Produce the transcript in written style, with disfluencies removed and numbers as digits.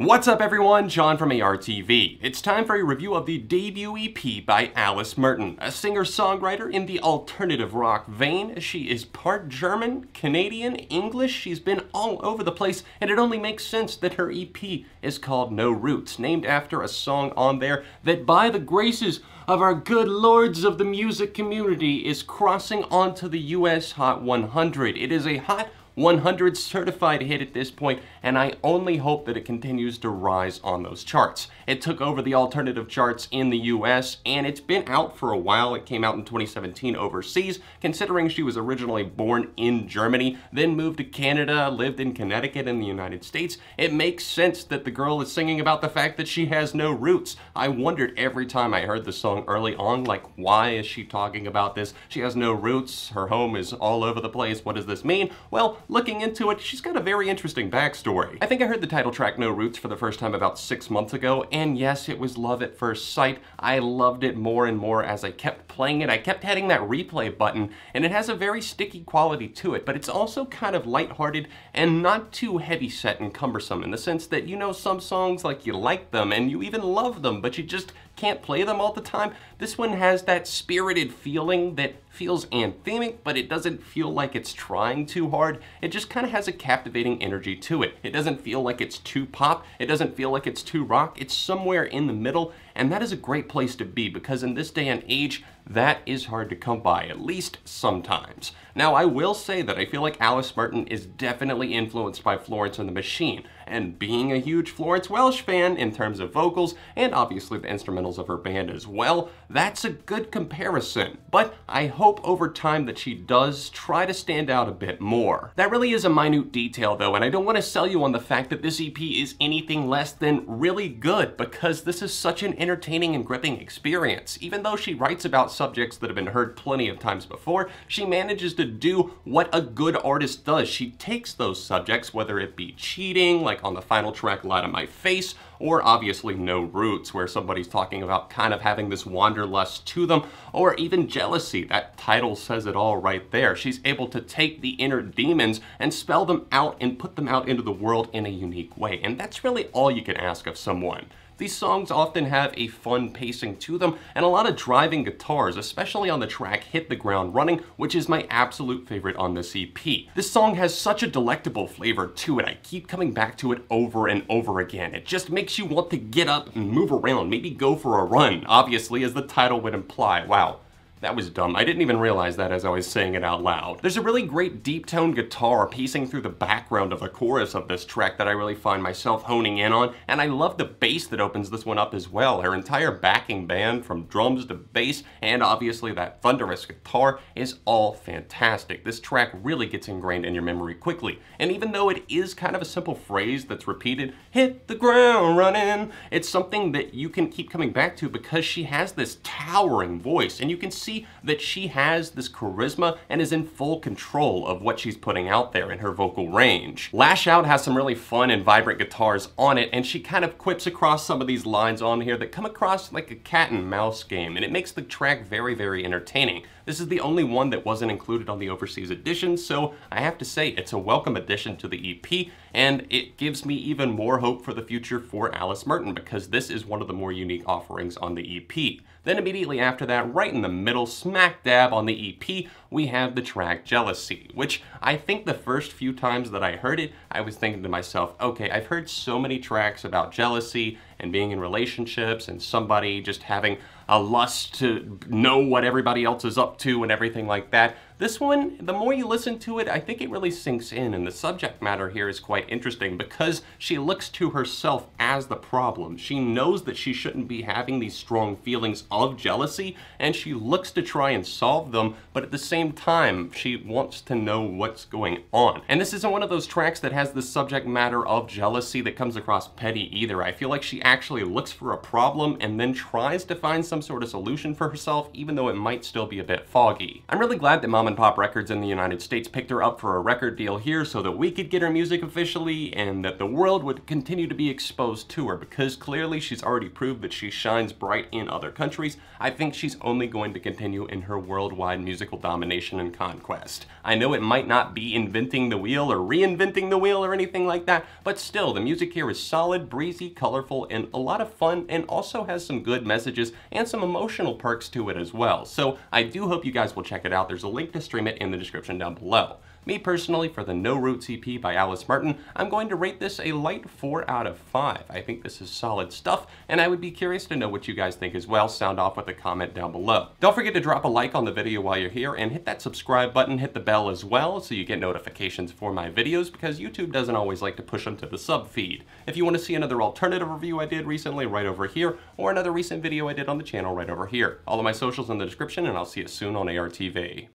What's up everyone, John from ARTV. It's time for a review of the debut EP by Alice Merton, a singer-songwriter in the alternative rock vein. She is part German, Canadian, English. She's been all over the place, and it only makes sense that her EP is called No Roots, named after a song on there that by the graces of our good lords of the music community is crossing onto the US Hot 100. It is a Hot 100 certified hit at this point, and I only hope that it continues to rise on those charts. It took over the alternative charts in the US, and it's been out for a while. It came out in 2017 overseas, considering she was originally born in Germany, then moved to Canada, lived in Connecticut in the United States. It makes sense that the girl is singing about the fact that she has no roots. I wondered every time I heard the song early on, like, why is she talking about this? She has no roots, her home is all over the place, what does this mean? Well, looking into it, she's got a very interesting backstory. I think I heard the title track No Roots for the first time about 6 months ago, and yes, it was love at first sight. I loved it more and more as I kept playing it. I kept hitting that replay button, and it has a very sticky quality to it, but it's also kind of lighthearted and not too heavy-set and cumbersome in the sense that, you know, some songs, like, you like them and you even love them, but you just can't play them all the time. This one has that spirited feeling that feels anthemic, but it doesn't feel like it's trying too hard. It just kind of has a captivating energy to it. It doesn't feel like it's too pop. It doesn't feel like it's too rock. It's somewhere in the middle, and that is a great place to be because in this day and age, that is hard to come by, at least sometimes. Now, I will say that I feel like Alice Merton is definitely influenced by Florence and the Machine, and being a huge Florence Welsh fan in terms of vocals, and obviously the instrumentals of her band as well, that's a good comparison. But I hope over time that she does try to stand out a bit more. That really is a minute detail though, and I don't want to sell you on the fact that this EP is anything less than really good, because this is such an entertaining and gripping experience. Even though she writes about subjects that have been heard plenty of times before, she manages to do what a good artist does. She takes those subjects, whether it be cheating, like on the final track Light on My Face, or obviously No Roots, where somebody's talking about kind of having this wanderlust to them, or even jealousy. That title says it all right there. She's able to take the inner demons and spell them out and put them out into the world in a unique way, and that's really all you can ask of someone. These songs often have a fun pacing to them and a lot of driving guitars, especially on the track Hit the Ground Running, which is my absolute favorite on this EP. This song has such a delectable flavor to it. I keep coming back to it over and over again. It just makes you want to get up and move around, maybe go for a run, obviously, as the title would imply. Wow. That was dumb. I didn't even realize that as I was saying it out loud. There's a really great deep-toned guitar piecing through the background of the chorus of this track that I really find myself honing in on, and I love the bass that opens this one up as well. Her entire backing band, from drums to bass, and obviously that thunderous guitar, is all fantastic. This track really gets ingrained in your memory quickly, and even though it is kind of a simple phrase that's repeated, hit the ground running, it's something that you can keep coming back to because she has this towering voice, and you can see that she has this charisma and is in full control of what she's putting out there in her vocal range. Lash Out has some really fun and vibrant guitars on it, and she kind of quips across some of these lines on here that come across like a cat and mouse game, and it makes the track very, very entertaining. This is the only one that wasn't included on the overseas edition, so I have to say it's a welcome addition to the EP, and it gives me even more hope for the future for Alice Merton because this is one of the more unique offerings on the EP. Then immediately after that, right in the middle, smack dab on the EP, we have the track Jealousy, which I think the first few times that I heard it, I was thinking to myself, okay, I've heard so many tracks about jealousy and being in relationships and somebody just having a lust to know what everybody else is up to and everything like that. This one, the more you listen to it, I think it really sinks in, and the subject matter here is quite interesting because she looks to herself as the problem. She knows that she shouldn't be having these strong feelings of jealousy, and she looks to try and solve them, but at the same time, she wants to know what's going on. And this isn't one of those tracks that has the subject matter of jealousy that comes across petty either. I feel like she actually looks for a problem and then tries to find some sort of solution for herself, even though it might still be a bit foggy. I'm really glad that Mama Mom and Pop Records in the United States picked her up for a record deal here so that we could get her music officially and that the world would continue to be exposed to her, because clearly she's already proved that she shines bright in other countries. I think she's only going to continue in her worldwide musical domination and conquest. I know it might not be inventing the wheel or reinventing the wheel or anything like that, but still, the music here is solid, breezy, colorful, and a lot of fun, and also has some good messages and some emotional perks to it as well. So I do hope you guys will check it out. There's a link to stream it in the description down below. Me personally, for the No Roots EP by Alice Merton, I'm going to rate this a light 4 out of 5. I think this is solid stuff, and I would be curious to know what you guys think as well. Sound off with a comment down below. Don't forget to drop a like on the video while you're here, and hit that subscribe button, hit the bell as well, so you get notifications for my videos, because YouTube doesn't always like to push them to the sub feed. If you want to see another alternative review I did recently, right over here, or another recent video I did on the channel right over here. All of my socials in the description, and I'll see you soon on ARTV.